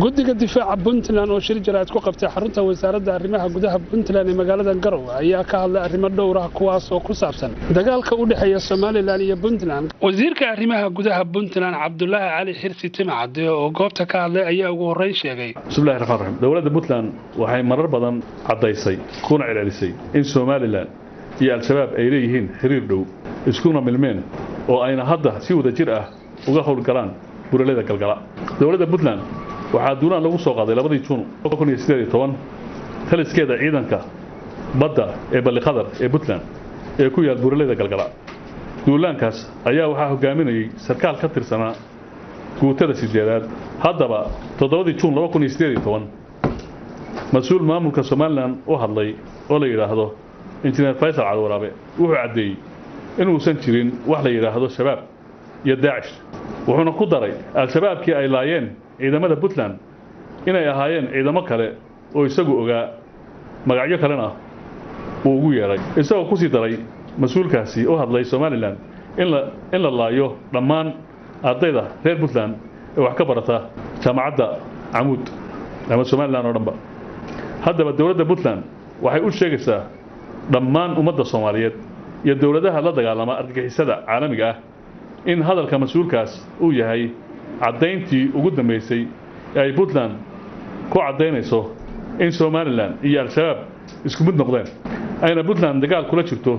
guddiga difaaca Puntland oo shir jaraa'id ku qabtay xarunta wasaaradda arrimaha gudaha Puntland ee magaalada Garowe ayaa ka hadlay arrimo dhowr ah kuwaas oo ku saabsan dagaalka u dhaxeeya Soomaaliland iyo Puntland. Wasiirka arrimaha gudaha Puntland Cabdullaahi Cali Xirsi Timcade oo goobta ka hadlay ayaa ugu horeyn sheegay bismillaahir rahmaanir rahiim dawladda Puntland waxay marar badan cadaysay kuna celcelisay in Soomaaliland iyo al-shabaab ay leeyihiin xiriir dhow iskuna milmeen oo ayna hadda si wada jir ah uga howlgalaan buralada galgala. dawladda Puntland waxaa duulaan lagu soo qaaday 2 Juun 2018 taliskeeda ciidanka badda ee Balliqadar ee Puntland ee ku yaal buralada galgala. duulaankaas ayaa waxaa hogaaminayay sarkaal ka tirsanaa guutada sideedaad. haddaba 7 Juun 2018 mas'uul maamulka Soomaaliland oo hadlay oo la yiraahdo Engineer Faisal Cali Waraabe wuxuu cadeeyay in uusan jirin wax la yiraahdo shabaab iyo Daesh, wuxuuna ku daray al-shabaabkii ay laayeen ciidamada Puntland inay ahaayeen ciidamo kale oo isagu ogaa magacyo kalena uu ugu yeeray. isagoo ku sii daray mas'uulkaasi oo hadlay Soomaaliland in la laayo dhammaan ardayda reer Puntland ee wax ka barata jaamacadda Amuud ama Soomaaliland oo dhanba. haddaba dawladda Puntland waxay u sheegaysaa dhammaan ummadda Soomaaliyeed iyo dawladaha la dagaalama argagixisada caalamiga ah in hadalka mas'uulkaas uu yahay cadayntii ugu dambeysay ee ay Puntland ku cadaynayso in Soomaaliland iyo al-shabaab isku mid noqdeen ayna Puntland dagaal kula jirto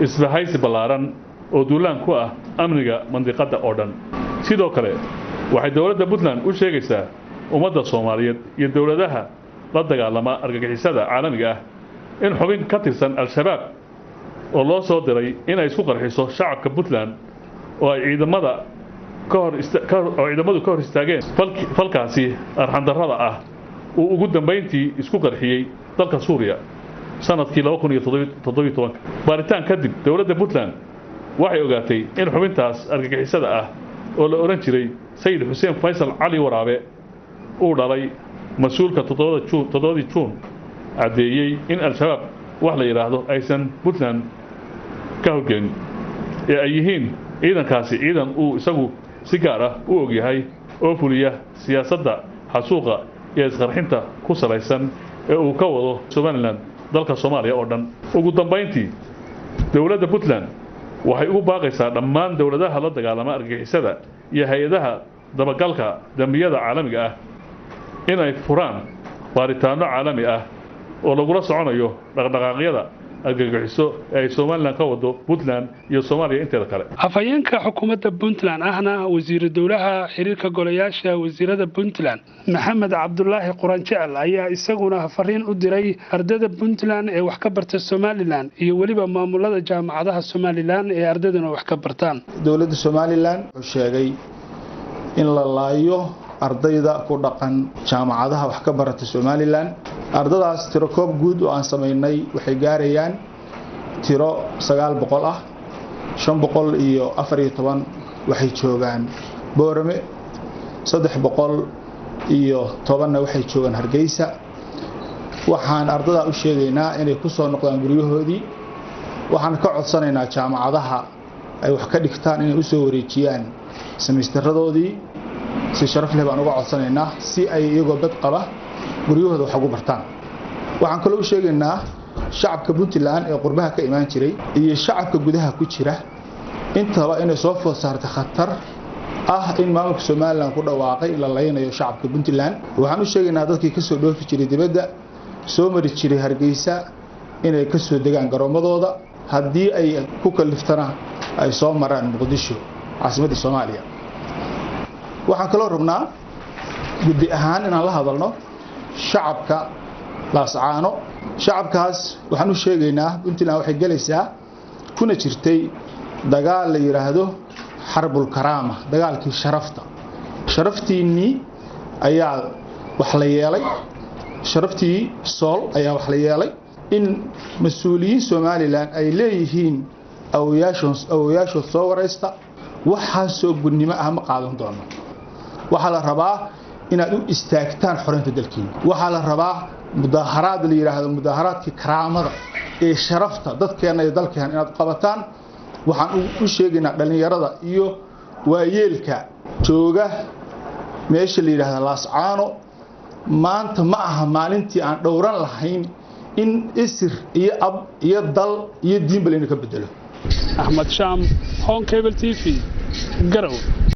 isbahaysi ballaaran oo duulaan ku ah amniga mandiqada oo dhan. sidoo kale waxay dawladda Puntland u sheegaysaa ummadda Soomaaliyeed iyo dawladaha la dagaalama argagixisada caalamiga ah in xubin ka tirsan al-shabaab oo loo soo diray in ay isku qarxiso shacabka Puntland oo ay ciidamadu ka hor istaageen falkaasi arxan darrada ah uu ugu dambeyntii isku qarxiyay dalka Suuriya sanadkii 2017. baaritaan kadib dawladda Puntland waxay ogaatay in xubintaas argagixisada ah oo la oran jiray Sayid Xuseen Faisal Cali Waraabe uu dhalay mas'uulka 7 Juun cadeeyay in al-shabaab wax la yiraahdo aysan Puntland ka hoggayn ee ay yihiin ciidankaasi ciidan uu isagu si gaar ah u og yahay oo fuliya siyaasadda xasuuqa iyo isqarxinta ku salaysan ee uu ka wado Soomaaliland dalka Soomaaliya oo dhan. ugu dambeyntii dawladda Puntland waxay ugu baaqaysaa dhammaan dawladaha la dagaalama argagixisada iyo hay'adaha dabagalka dambiyada caalamiga ah inay furaan baaritaano caalami ah oo lagula soconayo dhaqdhaqaaqyada argagixiso ee Soomaaliland ka wado Puntland iyo Soomaaliya inteeda kale. afayeenka xukuumadda Puntland ahna wasiir dawlaha xiriirka golayaasha wasiirada Puntland Maxamed Cabdullaahi Quraan Jecel ayaa isaguna fariin u diray ardayda Puntland ee wax ka barta Soomaaliland iyo waliba maamulada jaamacadaha Soomaaliland ee ardaydana wax ka bartaan. dawladda Soomaaliland wuxuu sheegay in la laayo ardayda ku dhaqan jaamacadaha wax ka barata Soomaaliland. ardadaas tiro koob guud oo aan sameynay waxay gaarayaan tiro 900 ah. 514 waxay joogaan Boorame, 310 waxay joogaan Hargeysa. waxaan ardada u sheegaynaa inay ku soo noqdaan guryahoodii. waxaan ka codsanaynaa jaamacadaha ay wax ka dhigtaan inay u soo wareejiyaan semesteradoodii si sharaf leh baan uga codsanaynaa si ay iyagoo bad qaba guryahooda wax ugu bartaan. waxaan kale u sheegaynaa shacabka Puntland ee qurbaha ka imaan jiray iyo shacabka gudaha ku jira intaba inay soo food saartay khatar ah in maamulka Soomaaliland ku dhawaaqay la laynayo shacabka Puntland. waxaan u sheegaynaa dadkii ka soo dhoofi jiray dibadda soo mari jiray Hargeysa inay ka soo degaan garoomadooda haddii ay ku kaliftana ay soo maraan Muqdisho caasimadda Soomaaliya. waxaan kaloo rabnaa guddi ahaan inaan la hadalno shacabka Laascaano. shacabkaas waxaan u sheegaynaa Puntland waxay galaysaa kuna jirtay dagaal la yiraahdo Xarbul Karaama, dagaalkii sharafta. sharaftiinii ayaa wax la yeelay, sharaftii sool ayaa wax la yeelay in mas'uuliyiin Soomaaliland ay leeyihiin awooyaashood soo waraysta waxaa soo gudnimo ah ma qaadan doono. waxaa la rabaa inaad u istaagtaan xoreynta dalkiina. waxaa la rabaa mudaharaad la yiraahdo mudaharaadkii karaamada ee sharafta dadkeena iyo dalkeena inaad qabataan. waxaan u sheegaynaa dhalinyarada iyo waayeelka jooga meesha la yiraahdo Laascaano maanta ma aha maalintii aan dhowran lahayn in isir iyo ab iyo dal iyo diin bal in ka bedelo. Ahmad Sham, Home Cable TV, Garowe.